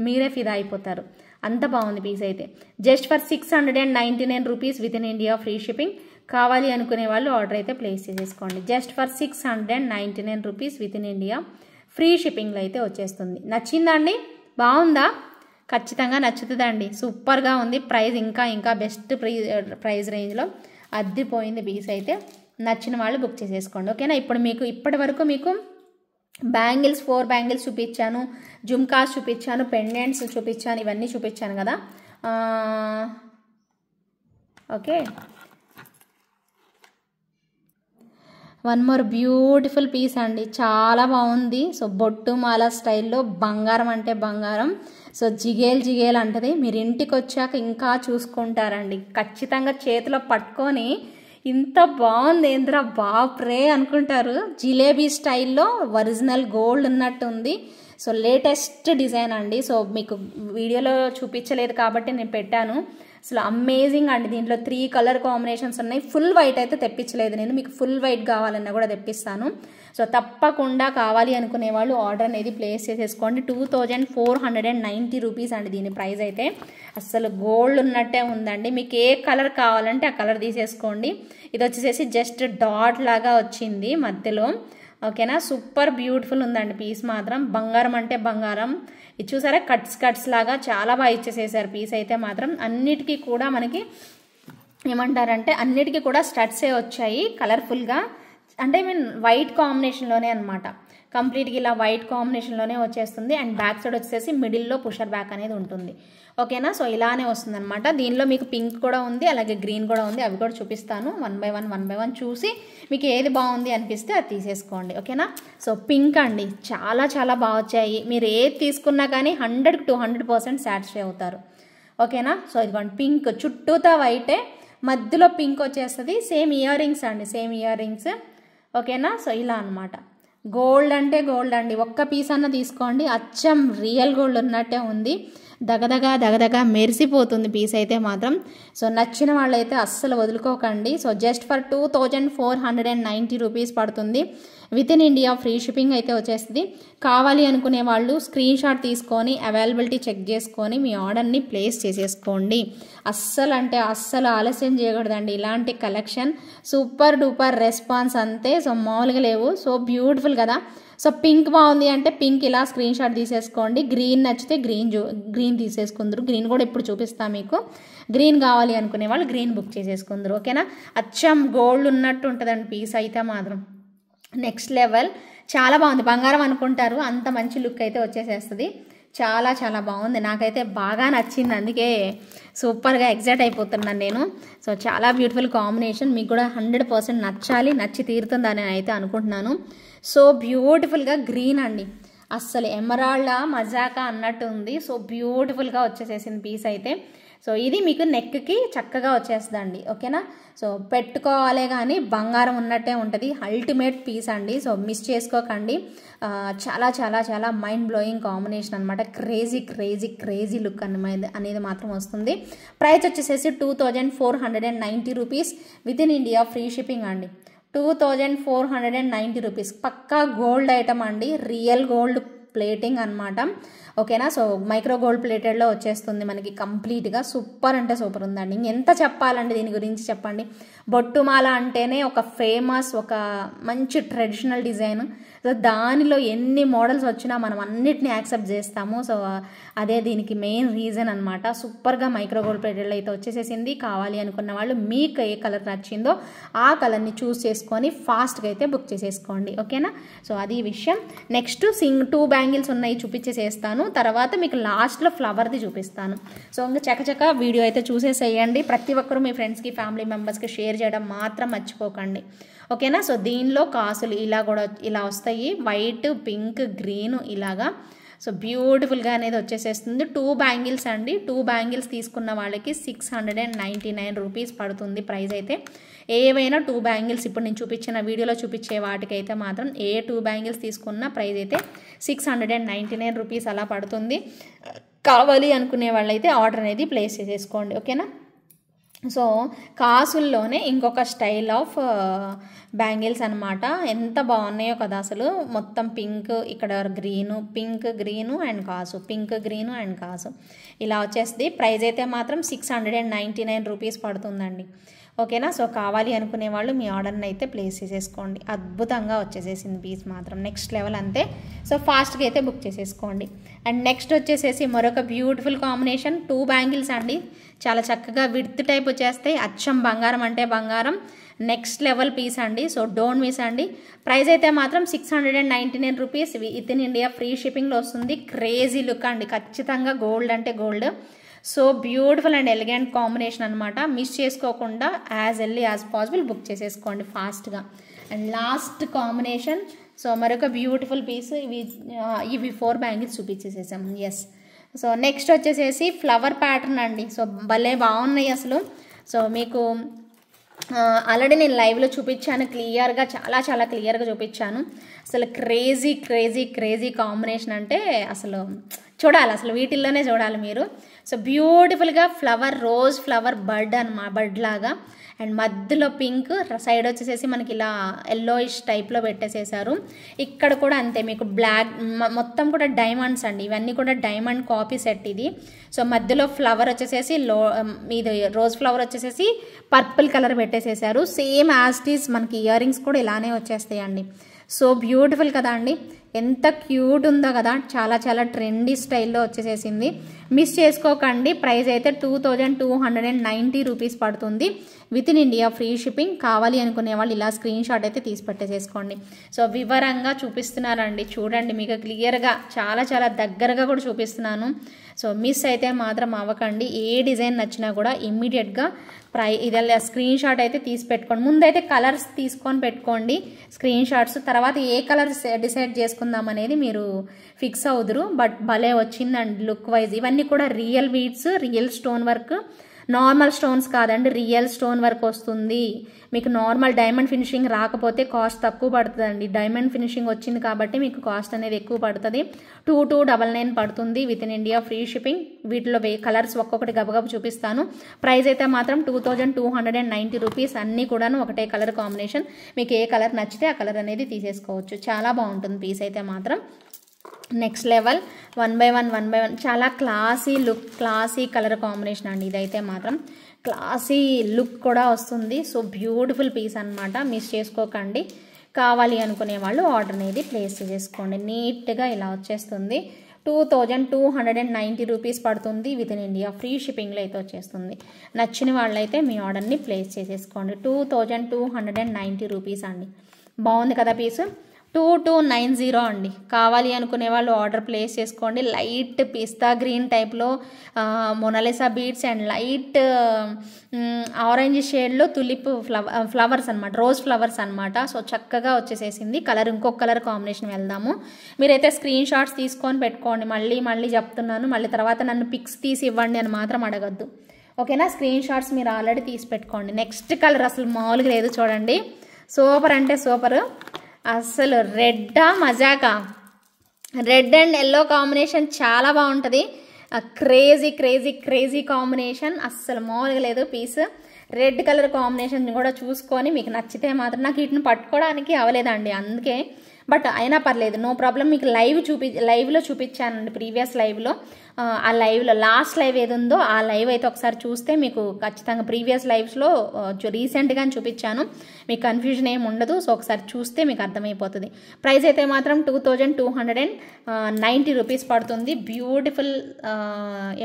మీరే ఫిదా అయిపోతారు. అంత బాగుంది పీస్ అయితే. Just for 699 rupees within India free shipping. కావాలి అనుకునే వాళ్ళు ఆర్డర్ అయితే ప్లేస్ చేసేసుకోండి. Just for 699 rupees within India free షిప్పింగ్లో అయితే వచ్చేస్తుంది. నచ్చిందండి? బాగుందా? ఖచ్చితంగా నచ్చుతుందండి. సూపర్గా ఉంది. ప్రైస్ ఇంకా ఇంకా బెస్ట్ ప్రైస్ రేంజ్లో అద్దిపోయింది పీస్ అయితే. నచ్చిన వాళ్ళు బుక్ చేసేసుకోండి. ఓకేనా, ఇప్పుడు మీకు ఇప్పటి వరకు మీకు బ్యాంగిల్స్ 4 బ్యాంగిల్స్ చూపించాను, జుమ్కాస్ చూపించాను, పెండెంట్స్ చూపించాను, ఇవన్నీ చూపించాను కదా. Okay, one more beautiful piece అండి, చాలా బాగుంది. సో బొట్టు మాల స్టైల్లో బంగారం అంటే బంగారం. సో జిగేల్ జిగేల్ అంటది. మీరు ఇంటికి వచ్చాక ఇంకా చూసుకుంటారండి. ఖచ్చితంగా చేతిలో పట్టుకొని ఇంత బాగుంది ఏంద్రా బాప్రే అనుకుంటారు. జిలేబీ స్టైల్లో ఒరిజినల్ గోల్డ్ ఉన్నట్టు ఉంది. సో లేటెస్ట్ డిజైన్ అండి. సో మీకు వీడియోలో చూపించలేదు కాబట్టి నేను పెట్టాను. అసలు అమేజింగ్ అండి. దీంట్లో 3 కలర్ కాంబినేషన్స్ ఉన్నాయి. ఫుల్ వైట్ అయితే తెప్పించలేదు నేను, మీకు ఫుల్ వైట్ కావాలన్నా కూడా తెప్పిస్తాను. సో తప్పకుండా కావాలి అనుకునే వాళ్ళు ఆర్డర్ అనేది ప్లేస్ చేసేసుకోండి. 2490 రూపీస్ అండి దీని ప్రైస్ అయితే. అసలు గోల్డ్ ఉన్నట్టే ఉందండి. మీకు ఏ కలర్ కావాలంటే ఆ కలర్ తీసేసుకోండి. ఇది వచ్చేసేసి జస్ట్ డాట్ లాగా వచ్చింది మధ్యలో. ఓకేనా, సూపర్ బ్యూటిఫుల్ ఉందండి పీస్ మాత్రం. బంగారం అంటే బంగారం. ఇది చూసారా కట్స్ లాగా చాలా బాగా ఇచ్చేసేసారు పీస్ అయితే మాత్రం. అన్నిటికీ కూడా మనకి ఏమంటారంటే అన్నిటికీ కూడా స్టడ్సే వచ్చాయి కలర్ఫుల్గా. అంటే మీన్ వైట్ కాంబినేషన్లోనే అనమాట. కంప్లీట్గా ఇలా వైట్ కాంబినేషన్లోనే వచ్చేస్తుంది. అండ్ బ్యాక్ సైడ్ వచ్చేసి మిడిల్లో పుషర్ బ్యాక్ అనేది ఉంటుంది. ఓకేనా, సో ఇలానే వస్తుంది అనమాట. దీనిలో మీకు పింక్ కూడా ఉంది, అలాగే గ్రీన్ కూడా ఉంది. అవి కూడా చూపిస్తాను వన్ బై వన్ చూసి మీకు ఏది బాగుంది అనిపిస్తే అది తీసేసుకోండి. ఓకేనా, సో పింక్ అండి చాలా చాలా బాగా వచ్చాయి. మీరు ఏది తీసుకున్నా కానీ 100 to 100% సాటిస్ఫై అవుతారు. ఓకేనా, సో ఇదిగోండి పింక్ చుట్టూతా వైటే, మధ్యలో పింక్ వచ్చేస్తుంది. సేమ్ ఇయర్ రింగ్స్ అండి, సేమ్ ఇయర్ రింగ్స్. ఓకేనా, సో ఇలా అనమాట. గోల్డ్ అంటే గోల్డ్ అండి. ఒక్క పీస్ అన్న తీసుకోండి, అచ్చం రియల్ గోల్డ్ ఉన్నట్టే ఉంది. దగదగా మెరిసిపోతుంది పీస్ అయితే మాత్రం. సో నచ్చిన వాళ్ళైతే అస్సలు వదులుకోకండి. సో జస్ట్ ఫర్ 2490 రూపీస్ పడుతుంది. With in India free shipping అయితే వచ్చేస్తుంది. కావాలి అనుకునే వాళ్ళు స్క్రీన్ షాట్ తీసుకొని అవైలబిలిటీ చెక్ చేసుకొని మీ ఆర్డర్ని ప్లేస్ చేసేసుకోండి. అస్సలు అంటే అస్సలు ఆలస్యం చేయకూడదండి. ఇలాంటి కలెక్షన్ సూపర్ డూపర్ రెస్పాన్స్ అంతే. సో మామూలుగా లేవు. సో బ్యూటిఫుల్ కదా. సో పింక్ బాగుంది అంటే పింక్ ఇలా స్క్రీన్ షాట్ తీసేసుకోండి. గ్రీన్ నచ్చితే గ్రీన్ తీసేసుకుందరు. గ్రీన్ కూడా ఇప్పుడు చూపిస్తాను మీకు. గ్రీన్ కావాలి అనుకునే వాళ్ళు గ్రీన్ బుక్ చేసేసుకుందరు. ఓకేనా, అచ్చం గోల్డ్ ఉన్నట్టు ఉంటుందండి పీస్ అయితే మాత్రం. నెక్స్ట్ లెవెల్, చాలా బాగుంది. బంగారం అనుకుంటారు, అంత మంచి లుక్ అయితే వచ్చేసేస్తుంది. చాలా చాలా బాగుంది, నాకైతే బాగా నచ్చింది. అందుకే సూపర్గా ఎగ్జైట్ అయిపోతున్నాను నేను. సో చాలా బ్యూటిఫుల్ కాంబినేషన్. మీకు కూడా 100% నచ్చాలి, నచ్చి తీరుతుందని అయితే అనుకుంటున్నాను. సో బ్యూటిఫుల్గా గ్రీన్ అండి, అస్సలు ఎమరాల్డ్ మజాకా అన్నట్టు ఉంది. సో బ్యూటిఫుల్గా వచ్చేసేసింది పీస్ అయితే. సో ఇది మీకు నెక్కి చక్కగా వచ్చేస్తుందండి. ఓకేనా, సో పెట్టుకోవాలే కానీ బంగారం ఉన్నట్టే ఉంటుంది. అల్టిమేట్ పీస్ అండి. సో మిస్ చేసుకోకండి. చాలా చాలా చాలా మైండ్ బ్లోయింగ్ కాంబినేషన్ అనమాట. క్రేజీ లుక్ అనేది మాత్రం వస్తుంది. ప్రైస్ వచ్చేసేసి 2490 rupees. Within India free shipping అండి. 2490 రూపీస్. పక్కా గోల్డ్ ఐటమ్ అండి, రియల్ గోల్డ్ ప్లేటింగ్ అనమాట. ఓకేనా, సో మైక్రో గోల్డ్ ప్లేటెడ్లో వచ్చేస్తుంది మనకి కంప్లీట్గా. సూపర్ అంటే సూపర్ ఉందండి. ఇంకెంత చెప్పాలండి దీని గురించి చెప్పండి. బొట్టుమాల అంటేనే ఒక ఫేమస్, ఒక మంచి ట్రెడిషనల్ డిజైన్. సో దానిలో ఎన్ని మోడల్స్ వచ్చినా మనం అన్నిటిని యాక్సెప్ట్ చేస్తాము. సో అదే దీనికి మెయిన్ రీజన్ అనమాట. సూపర్గా మైక్రో గోల్డ్ ప్లేటెడ్లో అయితే వచ్చేసేసింది. కావాలి అనుకున్న వాళ్ళు మీకు ఏ కలర్ నచ్చిందో ఆ కలర్ని చూస్ చేసుకొని ఫాస్ట్గా అయితే బుక్ చేసేసుకోండి. ఓకేనా, సో అది విషయం. నెక్స్ట్ 2 బ్యాంగిల్స్ ఉన్నాయి, చూపించేసేస్తాను. తర్వాత మీకు లాస్ట్లో ఫ్లవర్ది చూపిస్తాను. సో ఇంకా చకచక వీడియో అయితే చూసేసేయండి. ప్రతి ఒక్కరూ మీ ఫ్రెండ్స్కి, ఫ్యామిలీ మెంబర్స్కి షేర్ చేయడం మాత్రం మర్చిపోకండి. ఓకేనా, సో దీనిలో కాసులు ఇలా వస్తాయి, వైట్, పింక్, గ్రీన్ ఇలాగా. సో బ్యూటిఫుల్గా అనేది వచ్చేసేస్తుంది. 2 బ్యాంగిల్స్ అండి. 2 బ్యాంగిల్స్ తీసుకున్న వాళ్ళకి 699 రూపీస్ పడుతుంది ప్రైస్ అయితే. ఏవైనా 2 బ్యాంగిల్స్ ఇప్పుడు నేను చూపించిన వీడియోలో చూపించే వాటికైతే మాత్రం ఏ 2 బ్యాంగిల్స్ తీసుకున్న ప్రైస్ అయితే 699 రూపీస్ అలా పడుతుంది. కావాలి అనుకునే వాళ్ళైతే ఆర్డర్ అనేది ప్లేస్ చేసేసుకోండి. ఓకేనా, సో కాసుల్లోనే ఇంకొక స్టైల్ ఆఫ్ బ్యాంగిల్స్ అనమాట. ఎంత బాగున్నాయో కదా అసలు. మొత్తం పింక్, ఇక్కడ పింక్ గ్రీను అండ్ కాసు, పింక్ గ్రీను అండ్ కాసు ఇలా వచ్చేస్తుంది. ప్రైస్ అయితే మాత్రం 699 రూపీస్ పడుతుందండి. ఓకేనా, సో కావాలి అనుకునే వాళ్ళు మీ ఆర్డర్ని అయితే ప్లేస్ చేసేసుకోండి. అద్భుతంగా వచ్చేసేసింది పీస్ మాత్రం, నెక్స్ట్ లెవెల్ అంతే. సో ఫాస్ట్గా అయితే బుక్ చేసేసుకోండి. అండ్ నెక్స్ట్ వచ్చేసేసి మరొక బ్యూటిఫుల్ కాంబినేషన్, 2 బ్యాంగిల్స్ అండి. చాలా చక్కగా విడ్త్ టైప్ వచ్చేస్తాయి. అచ్చం బంగారం అంటే బంగారం, నెక్స్ట్ లెవెల్ పీస్ అండి. సో డోంట్ మిస్ అండి. ప్రైస్ అయితే మాత్రం 699 rupees. Within India free షిప్పింగ్లో వస్తుంది. క్రేజీ లుక్ అండి, ఖచ్చితంగా గోల్డ్ అంటే gold. So beautiful and elegant combination అనమాట. మిస్ చేసుకోకుండా as early as possible book చేసేసుకోండి ఫాస్ట్గా. And last combination. సో మరొక బ్యూటిఫుల్ పీస్. ఇవి 4 బ్యాంగిల్స్ చూపించేసేసాం. ఎస్. సో నెక్స్ట్ వచ్చేసేసి ఫ్లవర్ ప్యాటర్న్ అండి. సో భలే బాగున్నాయి అసలు. సో మీకు ఆల్రెడీ నేను లైవ్లో చూపించాను క్లియర్గా, చాలా చాలా క్లియర్గా చూపించాను. అసలు క్రేజీ క్రేజీ క్రేజీ కాంబినేషన్ అంటే అసలు చూడాలి, అసలు వీటిల్లోనే చూడాలి మీరు. సో బ్యూటిఫుల్గా ఫ్లవర్, రోజ్ ఫ్లవర్ బడ్ లాగా, అండ్ మధ్యలో పింక్, సైడ్ వచ్చేసేసి మనకి ఇలా ఎల్లోయిష్ టైప్లో పెట్టేసేసారు. ఇక్కడ కూడా అంతే, మీకు బ్లాక్ మొత్తం కూడా డైమండ్స్ అండి, ఇవన్నీ కూడా డైమండ్ కాపీ సెట్ ఇది. సో మధ్యలో ఫ్లవర్ వచ్చేసేసి ఇది రోజ్ ఫ్లవర్ వచ్చేసేసి పర్పుల్ కలర్ పెట్టేసేసారు. సేమ్ యాజ్ ఇట్ ఈజ్ మనకి ఇయర్ రింగ్స్ కూడా ఇలానే వచ్చేస్తాయండి. సో బ్యూటిఫుల్ కదా అండి, ఎంత క్యూట్ ఉందో కదా, చాలా చాలా ట్రెండీ స్టైల్లో వచ్చేసేసింది. మిస్ చేసుకోకండి. ప్రైస్ అయితే 2290 రూపీస్ పడుతుంది. With in India free shipping. కావాలి అనుకునే వాళ్ళు ఇలా స్క్రీన్ షాట్ అయితే తీసి పెట్టేసేసుకోండి. సో వివరంగా చూపిస్తున్నానండి, చూడండి మీకు క్లియర్గా, చాలా చాలా దగ్గరగా కూడా చూపిస్తున్నాను. సో మిస్ అయితే మాత్రం అవ్వకండి. ఏ డిజైన్ నచ్చినా కూడా ఇమ్మీడియట్గా ఇదే స్క్రీన్ షాట్ అయితే తీసి పెట్టుకోండి. ముందైతే కలర్స్ తీసుకొని పెట్టుకోండి స్క్రీన్ షాట్స్, తర్వాత ఏ కలర్ డిసైడ్ చేసుకుందాం అనేది మీరు ఫిక్స్ అవుదురు. బట్ భలే వచ్చిందండి లుక్ వైజ్. ఇవన్నీ కూడా real beads, real stone work, normal stones కాదండి, రియల్ స్టోన్ వర్క్ వస్తుంది. మీకు నార్మల్ డైమండ్ ఫినిషింగ్ రాకపోతే కాస్ట్ తక్కువ పడుతుందండి. డైమండ్ ఫినిషింగ్ వచ్చింది కాబట్టి మీకు కాస్ట్ అనేది ఎక్కువ పడుతుంది. 2299 పడుతుంది. With in India free shipping. వీటిలో కలర్స్ ఒక్కొక్కటి గబగబ చూపిస్తాను. ప్రైస్ అయితే మాత్రం 2290 రూపీస్. అన్నీ కూడాను ఒకటే కలర్ కాంబినేషన్. మీకు ఏ కలర్ నచ్చితే ఆ కలర్ అనేది తీసేసుకోవచ్చు. చాలా బాగుంటుంది పీస్ అయితే మాత్రం. నెక్స్ట్ లెవెల్ 1 by 1 చాలా classy look, classy colour combination అండి. ఇదైతే మాత్రం క్లాసీ లుక్ కూడా వస్తుంది. సో బ్యూటిఫుల్ పీస్ అనమాట, మిస్ చేసుకోకండి. కావాలి అనుకునే వాళ్ళు ఆర్డర్ అనేది ప్లేస్ చేసుకోండి. నీట్గా ఇలా వచ్చేస్తుంది. 2290 రూపీస్ పడుతుంది. విత్ ఇన్ ఇండియా ఫ్రీ షిప్పింగ్లో అయితే వచ్చేస్తుంది. నచ్చిన వాళ్ళైతే మీ ఆర్డర్ని ప్లేస్ చేసేసుకోండి. 2290 రూపీస్ అండి. బాగుంది కదా పీసు. 2290 అండి. కావాలి అనుకునే వాళ్ళు ఆర్డర్ ప్లేస్ చేసుకోండి. లైట్ పిస్తా గ్రీన్ టైప్లో Mona Lisa beads and light orange షేడ్లో తులిప్ ఫ్లవర్స్ అనమాట, రోజ్ ఫ్లవర్స్ అనమాట. సో చక్కగా వచ్చేసేసింది. కలర్ ఇంకొక కలర్ కాంబినేషన్ వెళ్దాము. మీరైతే స్క్రీన్ షాట్స్ తీసుకొని పెట్టుకోండి. మళ్ళీ చెప్తున్నాను, మళ్ళీ తర్వాత నన్ను పిక్స్ తీసి ఇవ్వండి అని మాత్రం అడగద్దు, ఓకేనా. స్క్రీన్ షాట్స్ మీరు ఆల్రెడీ తీసి పెట్టుకోండి. నెక్స్ట్ కలర్ అసలు మామూలుగా లేదు చూడండి. సూపర్ అంటే సూపర్ అసలు. రెడ్డా మజాకా, రెడ్ అండ్ ఎల్లో కాంబినేషన్ చాలా బాగుంటుంది. క్రేజీ క్రేజీ క్రేజీ కాంబినేషన్, అస్సలు మామూలుగా లేదు పీస్. రెడ్ కలర్ కాంబినేషన్ కూడా చూసుకొని మీకు నచ్చితే మాత్రం, నాకు వీటిని పట్టుకోవడానికి అవ్వలేదండి అందుకే, బట్ అయినా పర్లేదు, నో ప్రాబ్లం. మీకు లైవ్లో చూపించానండి, ప్రీవియస్ లైవ్లో. ఆ లైవ్లో లాస్ట్ లైవ్ ఏది ఉందో ఆ లైవ్ అయితే ఒకసారి చూస్తే మీకు ఖచ్చితంగా, ప్రీవియస్ లైవ్స్లో రీసెంట్గా చూపించాను, మీకు కన్ఫ్యూజన్ ఏమి ఉండదు. సో ఒకసారి చూస్తే మీకు అర్థమైపోతుంది. ప్రైస్ అయితే మాత్రం 2290 రూపీస్ పడుతుంది. బ్యూటిఫుల్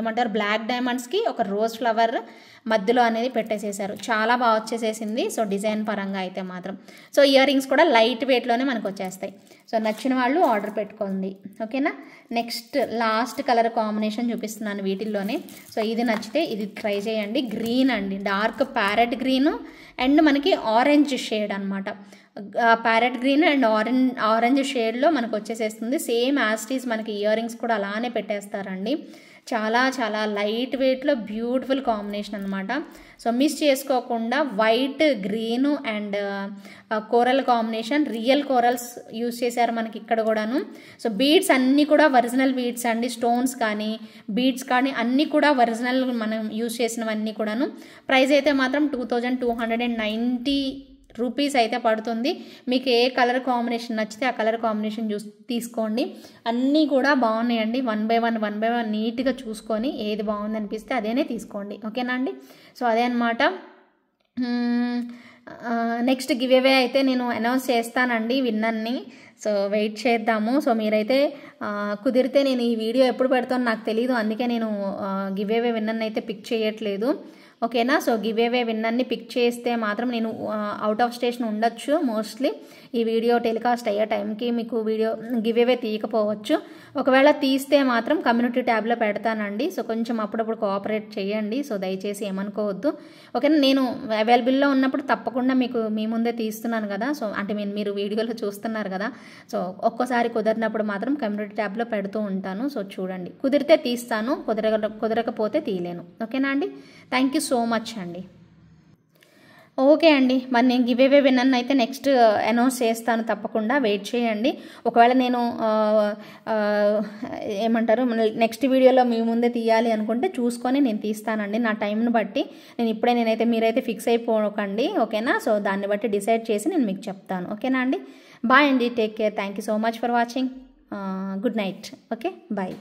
ఏమంటారు, బ్లాక్ డైమండ్స్కి ఒక రోజ్ ఫ్లవర్ మధ్యలో అనేది పెట్టేసేసారు. చాలా బాగా వచ్చేసేసింది. సో డిజైన్ పరంగా అయితే మాత్రం. సో ఇయర్ రింగ్స్ కూడా లైట్ వెయిట్లోనే మనకు వచ్చేస్తాయి. సో నచ్చిన వాళ్ళు ఆర్డర్ పెట్టుకోండి, ఓకేనా. నెక్స్ట్ లాస్ట్ కలర్ కాంబినేషన్ చూపిస్తున్నాను వీటిల్లోనే. సో ఇది నచ్చితే ఇది ట్రై చేయండి. గ్రీన్ అండి, డార్క్ ప్యారెట్ గ్రీన్ అండ్ మనకి ఆరెంజ్ షేడ్ అనమాట. ప్యారెట్ గ్రీన్ అండ్ ఆరెంజ్ షేడ్లో మనకు వచ్చేసేస్తుంది. సేమ్ యాజ్ ఇట్ ఈజ్ మనకి ఇయర్ రింగ్స్ కూడా అలానే పెట్టేస్తారండి. చాలా చాలా లైట్ వెయిట్లో బ్యూటిఫుల్ కాంబినేషన్ అనమాట. సో మిస్ చేసుకోకుండా white, green and coral combination, real corals use చేశారు మనకి ఇక్కడ కూడాను. సో బీడ్స్ అన్నీ కూడా ఒరిజినల్ బీడ్స్ అండి. స్టోన్స్ కానీ బీడ్స్ కానీ అన్నీ కూడా ఒరిజినల్ మనం యూజ్ చేసినవన్నీ కూడాను. ప్రైస్ అయితే మాత్రం 2290 రూపీస్ అయితే పడుతుంది. మీకు ఏ కలర్ కాంబినేషన్ నచ్చితే ఆ కలర్ కాంబినేషన్ తీసుకోండి. అన్నీ కూడా బాగున్నాయండి. 1 by 1 నీట్గా చూసుకొని ఏది బాగుంది అనిపిస్తే అదేనే తీసుకోండి, ఓకేనా అండి. సో అదే అనమాట. నెక్స్ట్ గివ్ అవే అయితే నేను అనౌన్స్ చేస్తానండి విన్నర్ని. సో వెయిట్ చేద్దాము. సో మీరైతే కుదిరితే, నేను ఈ వీడియో ఎప్పుడు పెడతానో నాకు తెలీదు, అందుకే నేను గివ్ అవే విన్నర్ని అయితే పిక్ చేయట్లేదు. ఓకేనా. సో గివ్ అవే విన్నర్ని పిక్ చేస్తే మాత్రం నేను అవుట్ ఆఫ్ స్టేషన్ ఉండొచ్చు మోస్ట్లీ. ఈ వీడియో టెలికాస్ట్ అయ్యే టైంకి మీకు వీడియో గివ్ అవే తీయకపోవచ్చు. ఒకవేళ తీస్తే మాత్రం కమ్యూనిటీ ట్యాబ్లో పెడతానండి. సో కొంచెం అప్పుడప్పుడు కోఆపరేట్ చేయండి. సో దయచేసి ఏమనుకోవద్దు, ఓకేనా. నేను అవైలబుల్లో ఉన్నప్పుడు తప్పకుండా మీకు మీ ముందే తీస్తున్నాను కదా. సో అంటే మీరు వీడియోలో చూస్తున్నారు కదా. సో ఒక్కోసారి కుదిరినప్పుడు మాత్రం కమ్యూనిటీ ట్యాబ్లో పెడుతూ ఉంటాను. సో చూడండి, కుదిరితే తీస్తాను, కుదరకపోతే తీయలేను. ఓకేనా అండి. థ్యాంక్ యూ సో మచ్ అండి. ఓకే అండి, మరి నేను గివ్ అవే విన్నర్ని అయితే నెక్స్ట్ అనౌన్స్ చేస్తాను, తప్పకుండా వెయిట్ చేయండి. ఒకవేళ నేను ఏమంటారు నెక్స్ట్ వీడియోలో మీ ముందే తీయాలి అనుకుంటే చూసుకొని నేను తీస్తానండి, నా టైంని బట్టి. నేనైతే మీరైతే ఫిక్స్ అయిపోకండి, ఓకేనా. సో దాన్ని బట్టి డిసైడ్ చేసి నేను మీకు చెప్తాను, ఓకేనా అండి. బాయ్ అండి, take care, thank you so much for watching, good night, okay, bye.